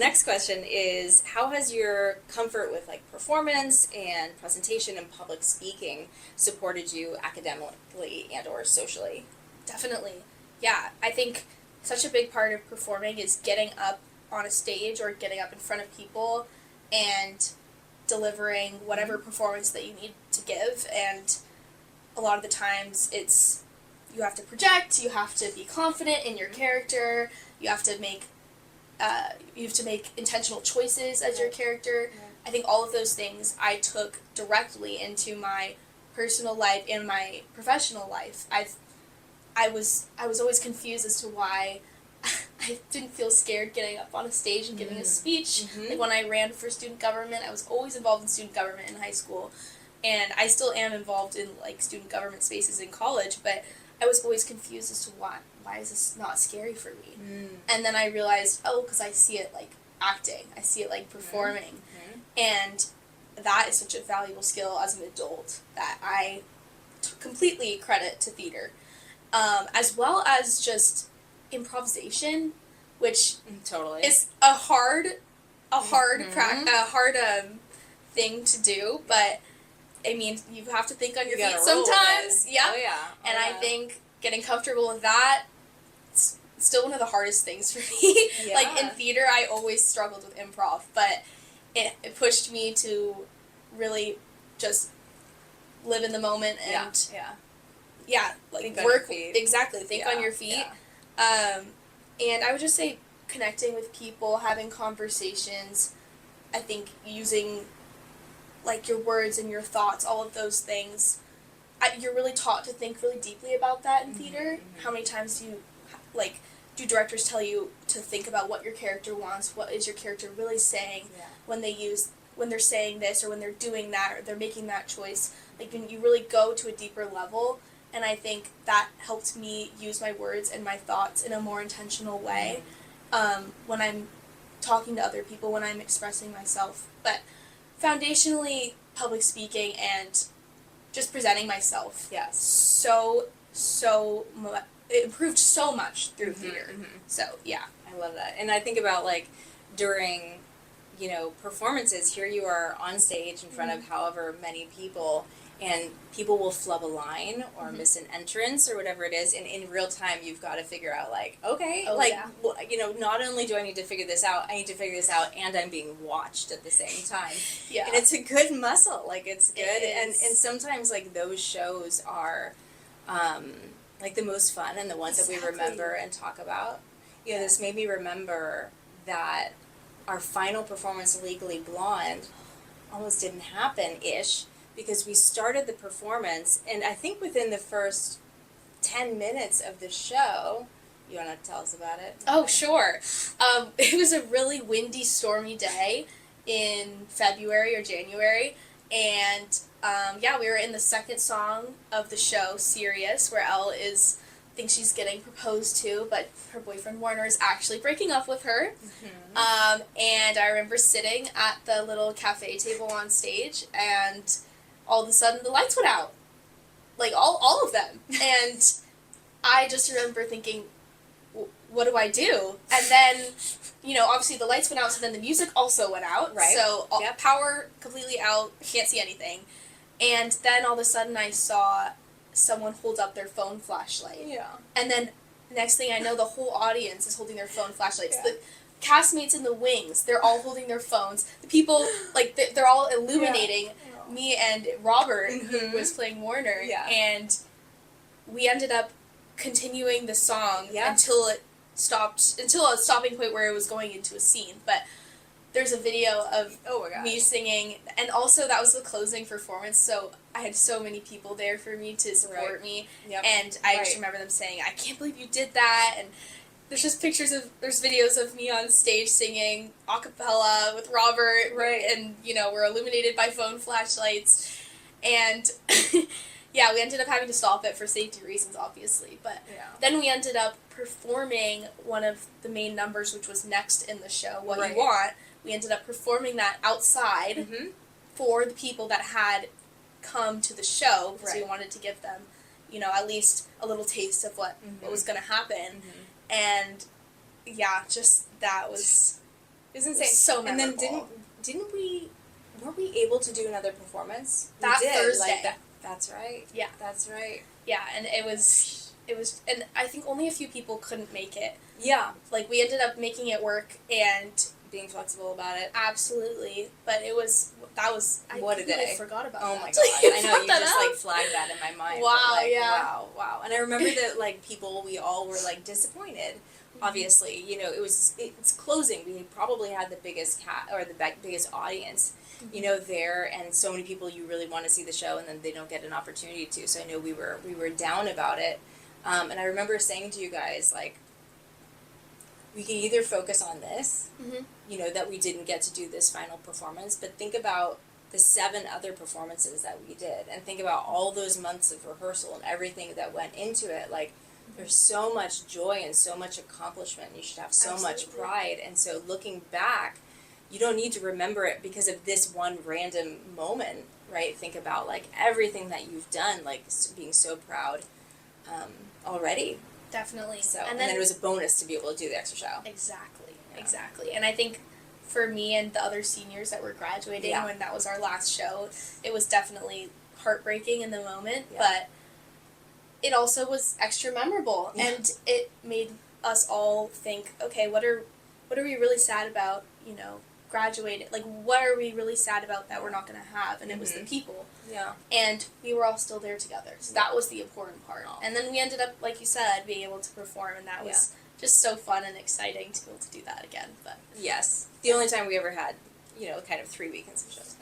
Next question is, how has your comfort with like performance and presentation and public speaking supported you academically and or socially? Definitely. Yeah, I think such a big part of performing is getting up on a stage or getting up in front of people and delivering whatever performance that you need to give. And a lot of the times it's you have to project, you have to be confident in your character, you have to make intentional choices as your character. I think all of those things I took directly into my personal life and my professional life. I was always confused as to why I didn't feel scared getting up on a stage and giving a speech. Like when I ran for student government, I was always involved in student government in high school, and I still am involved in like student government spaces in college, but I was always confused as to why is this not scary for me? And then I realized, because I see it like acting, I see it like performing, and that is such a valuable skill as an adult that I completely credit to theater, as well as just improvisation, which Totally is a hard thing to do, but I mean, you have to think on your feet sometimes. Yeah. Oh yeah. And I think getting comfortable with that, it's still one of the hardest things for me. Yeah. Like in theater, I always struggled with improv, but it pushed me to really just live in the moment and like think work on your feet. Exactly, think on your feet. And I would just say connecting with people, having conversations. I think using like your words and your thoughts, all of those things. You're really taught to think really deeply about that in theater. How many times do directors tell you to think about what your character wants? What is your character really saying when they're saying this or when they're doing that or they're making that choice? Like when you really go to a deeper level, and I think that helped me use my words and my thoughts in a more intentional way when I'm talking to other people, when I'm expressing myself. But foundationally, public speaking and just presenting myself. Yes. It improved so much through theater. So, yeah. I love that. And I think about like during, performances, here you are on stage in front of however many people, and people will flub a line or miss an entrance or whatever it is, and in real time you've got to figure out like, okay, not only do I need to figure this out, I need to figure this out and I'm being watched at the same time. Yeah. And it's a good muscle, like it's good. It is. And sometimes like those shows are like the most fun and the ones that we remember and talk about. This made me remember that our final performance of Legally Blonde almost didn't happen-ish, because we started the performance, and I think within the first 10 minutes of the show, you want to tell us about it? Oh, sure. It was a really windy, stormy day in February or January, and we were in the second song of the show, Serious, where Elle thinks she's getting proposed to, but her boyfriend Warner is actually breaking up with her. And I remember sitting at the little cafe table on stage, and all of a sudden the lights went out. Like, all of them. And I just remember thinking, what do I do? And then, obviously the lights went out, so then the music also went out. Right. So power completely out, can't see anything. And then all of a sudden I saw someone hold up their phone flashlight. Yeah. And then next thing I know, the whole audience is holding their phone flashlights. Yeah. The castmates in the wings, they're all holding their phones. The people, like, they're all illuminating me and Robert, who was playing Warner. Yeah. And we ended up continuing the song until a stopping point where it was going into a scene. But there's a video of me singing, and also that was the closing performance, so I had so many people there for me to support me, and I just remember them saying, I can't believe you did that, and there's videos of me on stage singing a cappella with Robert, and, we're illuminated by phone flashlights, and, we ended up having to stop it for safety reasons, obviously, but then we ended up performing one of the main numbers, which was next in the show, What You Want. We ended up performing that outside for the people that had come to the show, because we wanted to give them, at least a little taste of what was going to happen. And, just that was It was insane. So memorable. And then weren't we able to do another performance? That we did. Thursday. Like that's right. Yeah. That's right. Yeah, and it was, and I think only a few people couldn't make it. Yeah. Like, we ended up making it work and being flexible about it. Absolutely. But what a day. I forgot about that. Oh my god. I know, you just like flagged that in my mind. Wow, like, yeah. Wow. And I remember that like we all were like disappointed. Obviously, you know, it's closing. We probably had the biggest biggest audience, you know, there, and so many people you really want to see the show, and then they don't get an opportunity to. So I know we were down about it, and I remember saying to you guys like, we can either focus on this, you know, that we didn't get to do this final performance, but think about the 7 other performances that we did, and think about all those months of rehearsal and everything that went into it, like. There's so much joy and so much accomplishment. You should have so much pride. And so looking back, you don't need to remember it because of this one random moment, right? Think about like everything that you've done, like being so proud already. Definitely. So, and then it was a bonus to be able to do the extra show. Exactly. And I think for me and the other seniors that were graduating when that was our last show, it was definitely heartbreaking in the moment, but it also was extra memorable, and it made us all think, okay, what are we really sad about, you know, graduating? Like, what are we really sad about that we're not going to have? And it was the people. Yeah. And we were all still there together, so that was the important part. And then we ended up, like you said, being able to perform, and that was just so fun and exciting to be able to do that again. But yes, the only time we ever had, you know, kind of 3 weekends of shows.